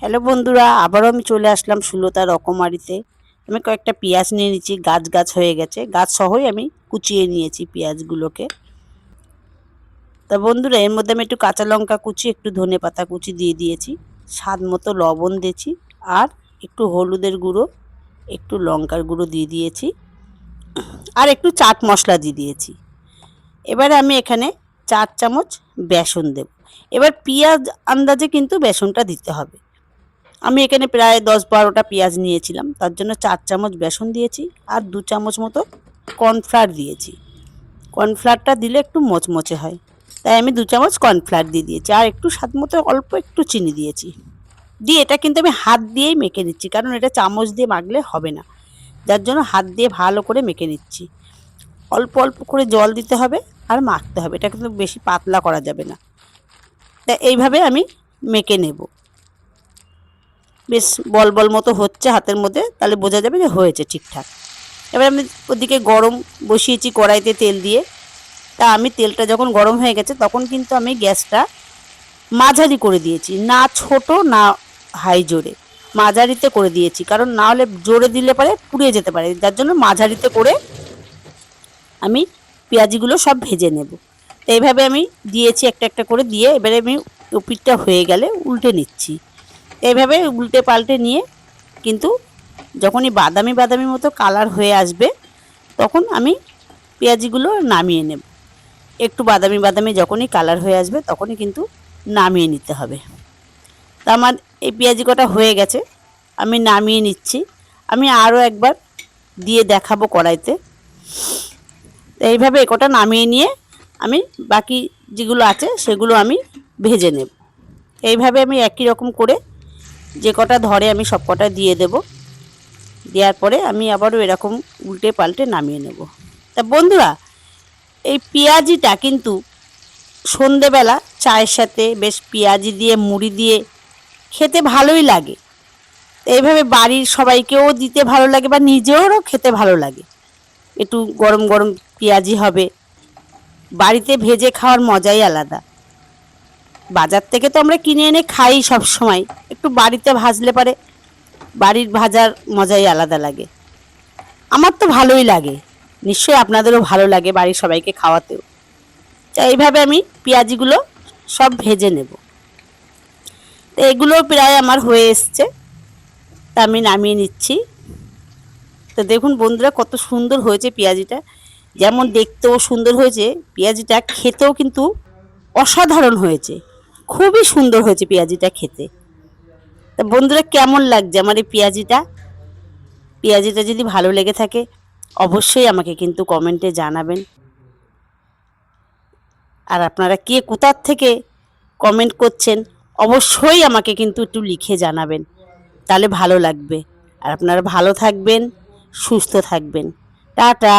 Hello বন্ধুরা, আবারও আমি চলে আসলাম সুলতা রকমারিতে। আমি কয়েকটা পেঁয়াজ নিয়ে নিচ্ছি, গাছ গাছ হয়ে গেছে, গাছ সহই আমি কুচিয়ে নিয়েছি পেঁয়াজগুলোকে। তা বন্ধুরা, এর মধ্যে আমি একটু কাঁচা লঙ্কা কুচি, একটু ধনেপাতা কুচি দিয়ে দিয়েছি, স্বাদ মতো লবণ দিয়েছি, আর একটু হলুদের গুঁড়ো, একটু লঙ্কার গুঁড়ো দিয়ে দিয়েছি, আর একটু চাট মশলা দিয়ে দিয়েছি। এবারে আমি এখানে 4 চামচ বেসন দেব। এবার পেঁয়াজ আন্দাজে কিন্তু বেসনটা দিতে হবে। আমি এখানে প্রায় 10-12টা পেঁয়াজ নিয়েছিলাম, তার জন্য 4 চামচ বেসন দিয়েছি, আর 2 চামচ মতো কর্নফ্লাওয়ার দিয়েছি। কর্নফ্লাওয়ারটা দিলে একটু মচমচে হয়, তাই আমি 2 চামচ কর্নফ্লাওয়ার দিয়ে দিয়েছি, আর একটু স্বাদ মতো অল্প একটু চিনি দিয়েছি। দিয়ে এটা কিন্তু আমি হাত দিয়েই মেখে নিচ্ছি, কারণ এটা চামচ দিয়ে মাখলে হবে না, যার জন্য হাত দিয়ে ভালো করে মেখে নিচ্ছি। অল্প অল্প করে জল দিতে হবে আর মাখতে হবে, এটা কিন্তু বেশি পাতলা করা যাবে না। তা এইভাবে আমি মেখে নেব। বেশ বল বল মতো হচ্ছে হাতের মধ্যে, তাহলে বোঝা যাবে যে হয়েছে ঠিকঠাক। এবার আমি ওদিকে গরম বসিয়েছি কড়াইতে তেল দিয়ে। তা আমি তেলটা যখন গরম হয়ে গেছে তখন কিন্তু আমি গ্যাসটা মাঝারি করে দিয়েছি, না ছোট না হাই জোরে, মাঝারিতে করে দিয়েছি, কারণ না হলে জোরে দিলে পরে পুড়ে যেতে পারে, যার জন্য মাঝারিতে করে আমি পেঁয়াজিগুলো সব ভেজে নেব। তো এইভাবে আমি দিয়েছি একটা একটা করে দিয়ে, এবারে আমি ওপিঠটা হয়ে গেলে উল্টে নিচ্ছি। এইভাবে উল্টে পাল্টে নিয়ে কিন্তু যখনই বাদামি বাদামি মতো কালার হয়ে আসবে তখন আমি পেঁয়াজিগুলো নামিয়ে নেব। একটু বাদামি বাদামি যখনই কালার হয়ে আসবে তখনই কিন্তু নামিয়ে নিতে হবে। তা আমার এই পেঁয়াজি কটা হয়ে গেছে, আমি নামিয়ে নিচ্ছি। আমি আরও একবার দিয়ে দেখাবো কড়াইতে। এইভাবে এ কটা নামিয়ে নিয়ে আমি বাকি যেগুলো আছে সেগুলো আমি ভেজে নেব। এইভাবে আমি একই রকম করে যে কটা ধরে আমি সব কটা দিয়ে দেব। দেওয়ার পরে আমি আবারও এরকম উল্টে পাল্টে নামিয়ে নেব। তা বন্ধুরা, এই পেঁয়াজিটা কিন্তু সন্ধেবেলা চায়ের সাথে বেশ পেঁয়াজি দিয়ে মুড়ি দিয়ে খেতে ভালোই লাগে। এইভাবে বাড়ির সবাইকেও দিতে ভালো লাগে বা নিজেরও খেতে ভালো লাগে। একটু গরম গরম পেঁয়াজি হবে, বাড়িতে ভেজে খাওয়ার মজাই আলাদা। বাজার থেকে তো আমরা কিনে এনে খাই সব সময়, একটু বাড়িতে ভাজলে পারে বাড়ির ভাজার মজাই আলাদা লাগে। আমার তো ভালোই লাগে, নিশ্চয়ই আপনাদেরও ভালো লাগে বাড়ির সবাইকে খাওয়াতেও। তো এইভাবে আমি পেঁয়াজিগুলো সব ভেজে নেব। তো এগুলো প্রায় আমার হয়ে এসছে, তা আমি নামিয়ে নিচ্ছি। তো দেখুন বন্ধুরা, কত সুন্দর হয়েছে পেঁয়াজিটা। যেমন দেখতেও সুন্দর হয়েছে, পেঁয়াজিটা খেতেও কিন্তু অসাধারণ হয়েছে, খুবই সুন্দর হয়েছে পেঁয়াজিটা খেতে। তা বন্ধুরা, কেমন লাগছে আমার এই পেঁয়াজিটা? পেঁয়াজিটা যদি ভালো লেগে থাকে অবশ্যই আমাকে কিন্তু কমেন্টে জানাবেন। আর আপনারা কে কোথার থেকে কমেন্ট করছেন অবশ্যই আমাকে কিন্তু একটু লিখে জানাবেন, তাহলে ভালো লাগবে। আর আপনারা ভালো থাকবেন, সুস্থ থাকবেন। টাটা।